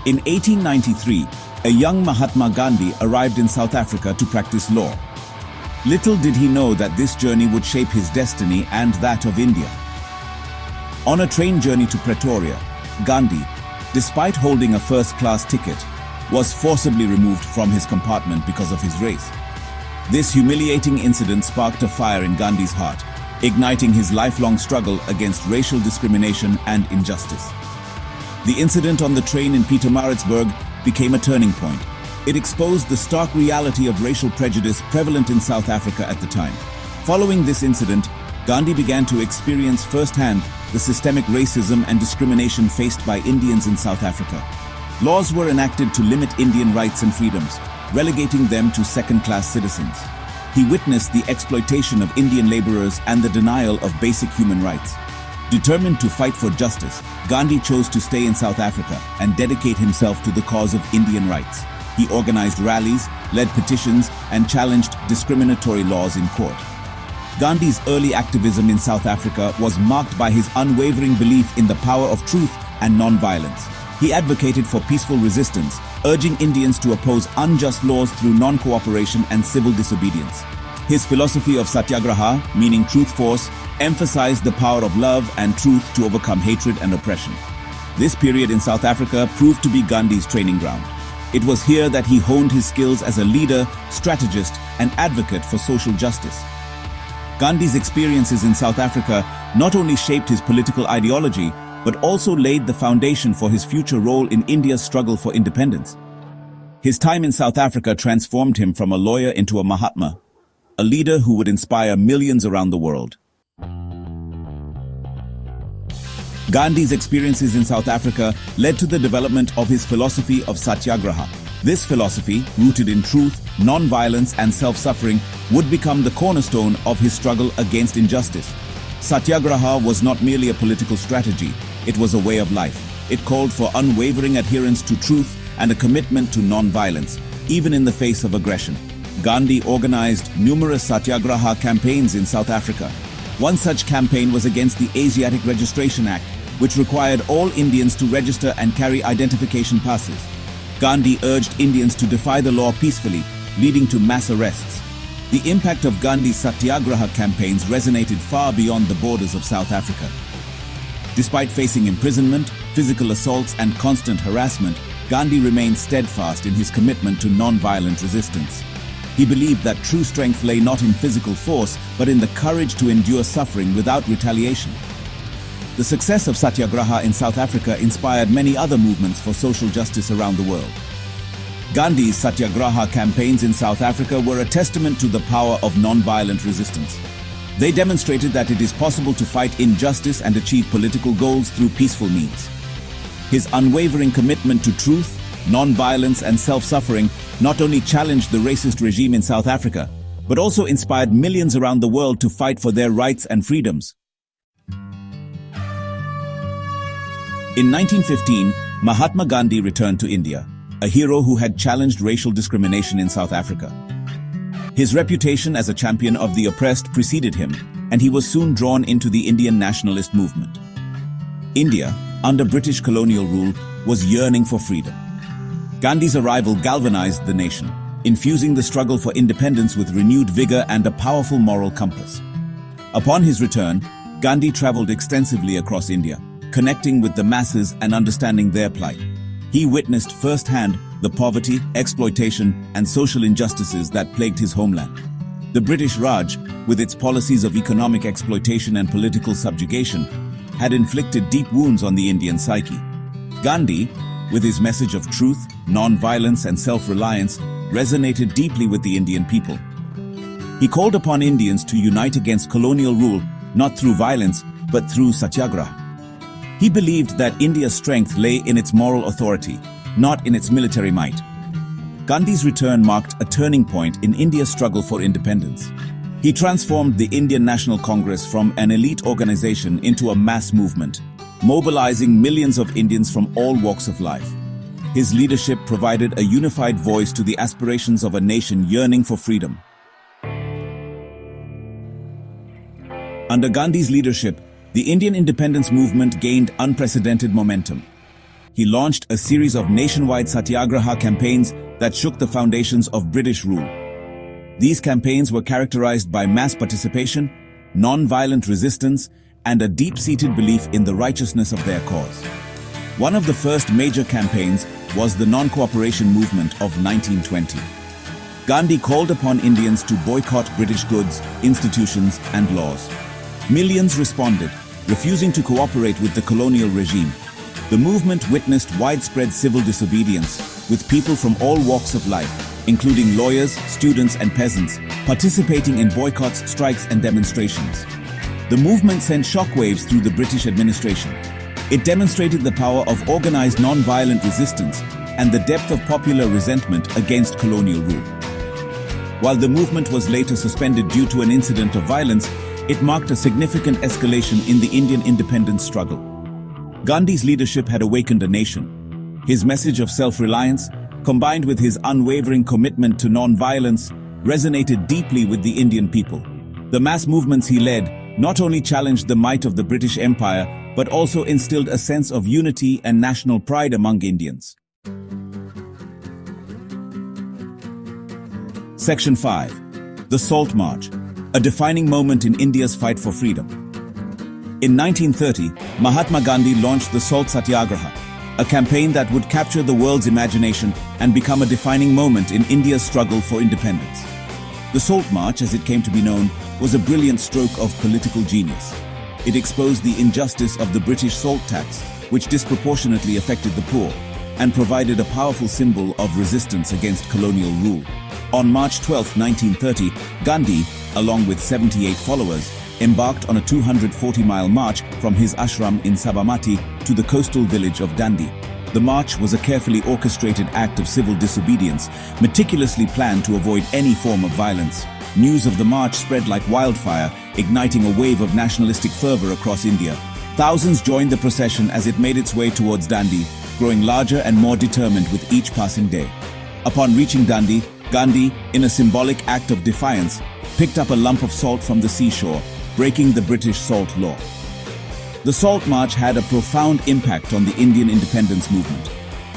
In 1893, a young Mahatma Gandhi arrived in South Africa to practice law. Little did he know that this journey would shape his destiny and that of India. On a train journey to Pretoria, Gandhi, despite holding a first-class ticket, was forcibly removed from his compartment because of his race. This humiliating incident sparked a fire in Gandhi's heart, igniting his lifelong struggle against racial discrimination and injustice. The incident on the train in Pietermaritzburg became a turning point. It exposed the stark reality of racial prejudice prevalent in South Africa at the time. Following this incident, Gandhi began to experience firsthand the systemic racism and discrimination faced by Indians in South Africa. Laws were enacted to limit Indian rights and freedoms, relegating them to second-class citizens. He witnessed the exploitation of Indian laborers and the denial of basic human rights. Determined to fight for justice, Gandhi chose to stay in South Africa and dedicate himself to the cause of Indian rights. He organized rallies, led petitions, and challenged discriminatory laws in court. Gandhi's early activism in South Africa was marked by his unwavering belief in the power of truth and non-violence. He advocated for peaceful resistance, urging Indians to oppose unjust laws through non-cooperation and civil disobedience. His philosophy of satyagraha, meaning truth force, emphasized the power of love and truth to overcome hatred and oppression. This period in South Africa proved to be Gandhi's training ground. It was here that he honed his skills as a leader, strategist, and advocate for social justice. Gandhi's experiences in South Africa not only shaped his political ideology, but also laid the foundation for his future role in India's struggle for independence. His time in South Africa transformed him from a lawyer into a Mahatma, a leader who would inspire millions around the world. Gandhi's experiences in South Africa led to the development of his philosophy of satyagraha. This philosophy, rooted in truth, non-violence, and self-suffering, would become the cornerstone of his struggle against injustice. Satyagraha was not merely a political strategy, it was a way of life. It called for unwavering adherence to truth and a commitment to non-violence, even in the face of aggression. Gandhi organized numerous satyagraha campaigns in South Africa. One such campaign was against the Asiatic Registration Act, which required all Indians to register and carry identification passes. Gandhi urged Indians to defy the law peacefully, leading to mass arrests. The impact of Gandhi's satyagraha campaigns resonated far beyond the borders of South Africa. Despite facing imprisonment, physical assaults, and constant harassment, Gandhi remained steadfast in his commitment to non-violent resistance. He believed that true strength lay not in physical force, but in the courage to endure suffering without retaliation. The success of satyagraha in South Africa inspired many other movements for social justice around the world. Gandhi's satyagraha campaigns in South Africa were a testament to the power of non-violent resistance. They demonstrated that it is possible to fight injustice and achieve political goals through peaceful means. His unwavering commitment to truth, non-violence, and self-suffering not only challenged the racist regime in South Africa, but also inspired millions around the world to fight for their rights and freedoms. In 1915, Mahatma Gandhi returned to India, a hero who had challenged racial discrimination in South Africa. His reputation as a champion of the oppressed preceded him, and he was soon drawn into the Indian nationalist movement. India, under British colonial rule, was yearning for freedom. Gandhi's arrival galvanized the nation, infusing the struggle for independence with renewed vigor and a powerful moral compass. Upon his return, Gandhi traveled extensively across India, connecting with the masses and understanding their plight. He witnessed firsthand the poverty, exploitation, and social injustices that plagued his homeland. The British Raj, with its policies of economic exploitation and political subjugation, had inflicted deep wounds on the Indian psyche. Gandhi, with his message of truth, non-violence, and self-reliance, resonated deeply with the Indian people. He called upon Indians to unite against colonial rule, not through violence, but through satyagraha. He believed that India's strength lay in its moral authority, not in its military might. Gandhi's return marked a turning point in India's struggle for independence. He transformed the Indian National Congress from an elite organization into a mass movement, mobilizing millions of Indians from all walks of life. His leadership provided a unified voice to the aspirations of a nation yearning for freedom. Under Gandhi's leadership, the Indian independence movement gained unprecedented momentum. he launched a series of nationwide satyagraha campaigns that shook the foundations of British rule. These campaigns were characterized by mass participation, non-violent resistance, and a deep-seated belief in the righteousness of their cause. One of the first major campaigns was the non-cooperation movement of 1920. Gandhi called upon Indians to boycott British goods, institutions, and laws. Millions responded, refusing to cooperate with the colonial regime. The movement witnessed widespread civil disobedience, with people from all walks of life, including lawyers, students, and peasants, participating in boycotts, strikes, and demonstrations. The movement sent shockwaves through the British administration. It demonstrated the power of organized non-violent resistance and the depth of popular resentment against colonial rule. While the movement was later suspended due to an incident of violence, it marked a significant escalation in the Indian independence struggle. Gandhi's leadership had awakened a nation. His message of self-reliance, combined with his unwavering commitment to non-violence, resonated deeply with the Indian people. The mass movements he led not only challenged the might of the British Empire, but also instilled a sense of unity and national pride among Indians. Section 5. The Salt March, a defining moment in India's fight for freedom. In 1930, Mahatma Gandhi launched the Salt Satyagraha, a campaign that would capture the world's imagination and become a defining moment in India's struggle for independence. The Salt March, as it came to be known, was a brilliant stroke of political genius. It exposed the injustice of the British salt tax, which disproportionately affected the poor, and provided a powerful symbol of resistance against colonial rule. On March 12, 1930, Gandhi, along with 78 followers, embarked on a 240-mile march from his ashram in Sabarmati to the coastal village of Dandi. The march was a carefully orchestrated act of civil disobedience, meticulously planned to avoid any form of violence. News of the march spread like wildfire, igniting a wave of nationalistic fervor across India. Thousands joined the procession as it made its way towards Dandi, growing larger and more determined with each passing day. Upon reaching Dandi, Gandhi, in a symbolic act of defiance, picked up a lump of salt from the seashore, breaking the British salt law. The Salt March had a profound impact on the Indian independence movement.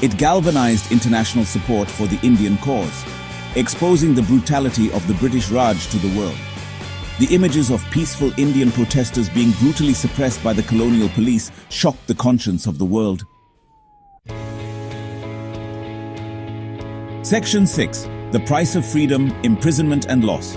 It galvanized international support for the Indian cause, exposing the brutality of the British Raj to the world. The images of peaceful Indian protesters being brutally suppressed by the colonial police shocked the conscience of the world. Section 6. The Price of Freedom, Imprisonment and Loss.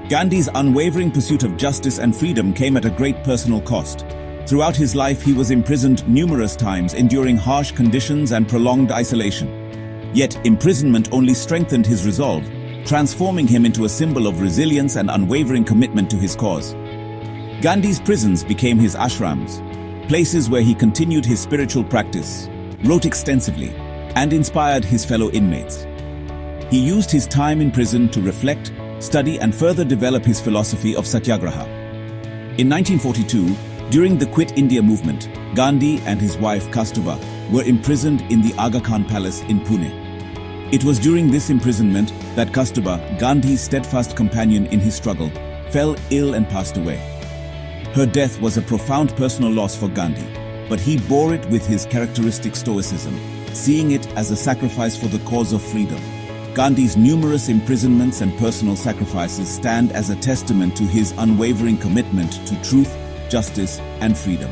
Gandhi's unwavering pursuit of justice and freedom came at a great personal cost. Throughout his life, he was imprisoned numerous times, enduring harsh conditions and prolonged isolation. Yet, imprisonment only strengthened his resolve, transforming him into a symbol of resilience and unwavering commitment to his cause. Gandhi's prisons became his ashrams, places where he continued his spiritual practice, wrote extensively, and inspired his fellow inmates. He used his time in prison to reflect, study, and further develop his philosophy of satyagraha. In 1942, during the Quit India movement, Gandhi and his wife Kastuba were imprisoned in the Aga Khan Palace in Pune. It was during this imprisonment that Kastuba, Gandhi's steadfast companion in his struggle, fell ill and passed away. Her death was a profound personal loss for Gandhi, but he bore it with his characteristic stoicism, seeing it as a sacrifice for the cause of freedom. Gandhi's numerous imprisonments and personal sacrifices stand as a testament to his unwavering commitment to truth, justice, and freedom.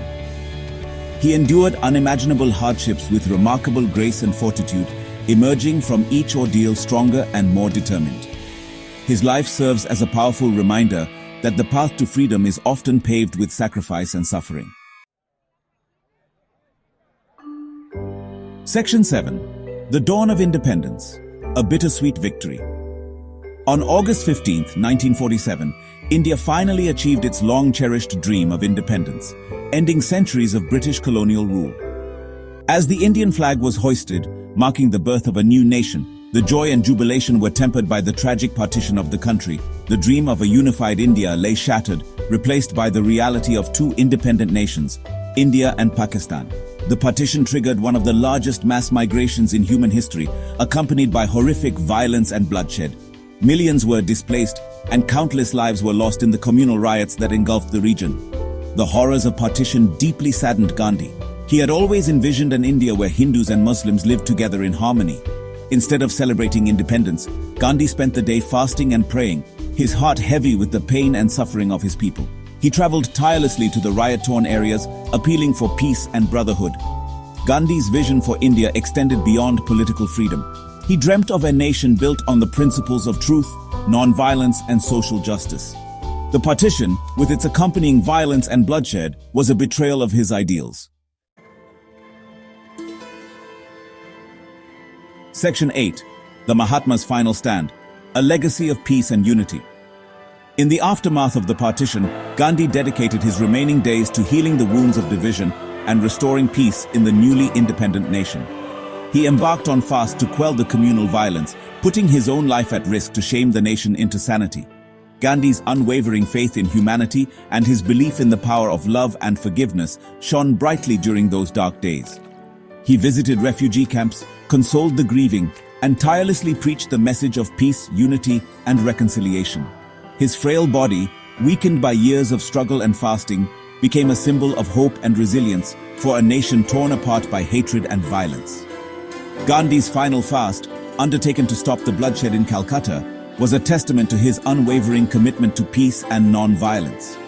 He endured unimaginable hardships with remarkable grace and fortitude, emerging from each ordeal stronger and more determined. His life serves as a powerful reminder that the path to freedom is often paved with sacrifice and suffering. Section 7. The Dawn of Independence, a Bittersweet Victory. On August 15, 1947, India finally achieved its long-cherished dream of independence, ending centuries of British colonial rule. As the Indian flag was hoisted, marking the birth of a new nation, the joy and jubilation were tempered by the tragic partition of the country. The dream of a unified India lay shattered, replaced by the reality of two independent nations, India and Pakistan. The partition triggered one of the largest mass migrations in human history, accompanied by horrific violence and bloodshed. Millions were displaced, and countless lives were lost in the communal riots that engulfed the region. The horrors of partition deeply saddened Gandhi. He had always envisioned an India where Hindus and Muslims lived together in harmony. Instead of celebrating independence, Gandhi spent the day fasting and praying, his heart heavy with the pain and suffering of his people. He traveled tirelessly to the riot-torn areas, appealing for peace and brotherhood. Gandhi's vision for India extended beyond political freedom. He dreamt of a nation built on the principles of truth, non-violence, and social justice. The partition, with its accompanying violence and bloodshed, was a betrayal of his ideals. Section 8. The Mahatma's Final Stand, a legacy of peace and unity. In the aftermath of the partition, Gandhi dedicated his remaining days to healing the wounds of division and restoring peace in the newly independent nation. He embarked on fast to quell the communal violence, putting his own life at risk to shame the nation into sanity. Gandhi's unwavering faith in humanity and his belief in the power of love and forgiveness shone brightly during those dark days. He visited refugee camps, consoled the grieving, and tirelessly preached the message of peace, unity, and reconciliation. His frail body, weakened by years of struggle and fasting, became a symbol of hope and resilience for a nation torn apart by hatred and violence. Gandhi's final fast, undertaken to stop the bloodshed in Calcutta, was a testament to his unwavering commitment to peace and non-violence.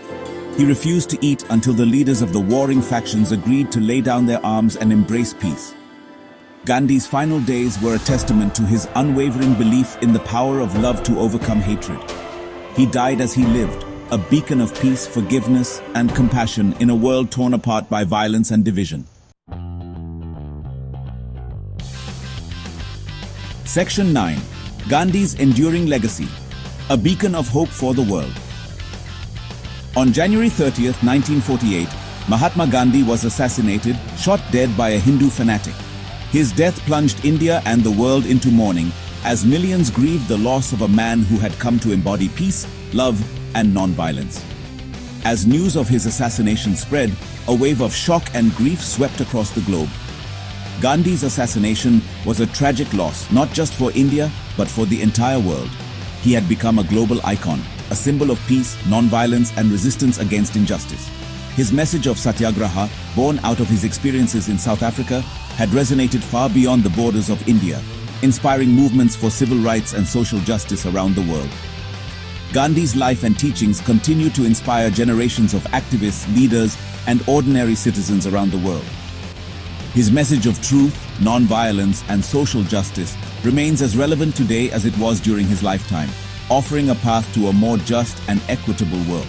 He refused to eat until the leaders of the warring factions agreed to lay down their arms and embrace peace. Gandhi's final days were a testament to his unwavering belief in the power of love to overcome hatred. He died as he lived, a beacon of peace, forgiveness, and compassion in a world torn apart by violence and division. Section 9. Gandhi's Enduring Legacy, a beacon of hope for the world. On January 30th, 1948, Mahatma Gandhi was assassinated, shot dead by a Hindu fanatic. His death plunged India and the world into mourning as millions grieved the loss of a man who had come to embody peace, love, and non-violence. As news of his assassination spread, a wave of shock and grief swept across the globe. Gandhi's assassination was a tragic loss, not just for India, but for the entire world. He had become a global icon, a symbol of peace, non-violence, and resistance against injustice. His message of satyagraha, born out of his experiences in South Africa, had resonated far beyond the borders of India, inspiring movements for civil rights and social justice around the world. Gandhi's life and teachings continue to inspire generations of activists, leaders, and ordinary citizens around the world. His message of truth, non-violence, and social justice remains as relevant today as it was during his lifetime, offering a path to a more just and equitable world.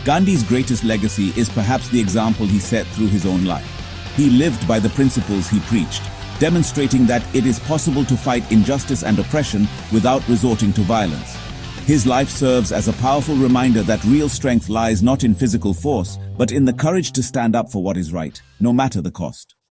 Gandhi's greatest legacy is perhaps the example he set through his own life. He lived by the principles he preached, demonstrating that it is possible to fight injustice and oppression without resorting to violence. His life serves as a powerful reminder that real strength lies not in physical force, but in the courage to stand up for what is right, no matter the cost.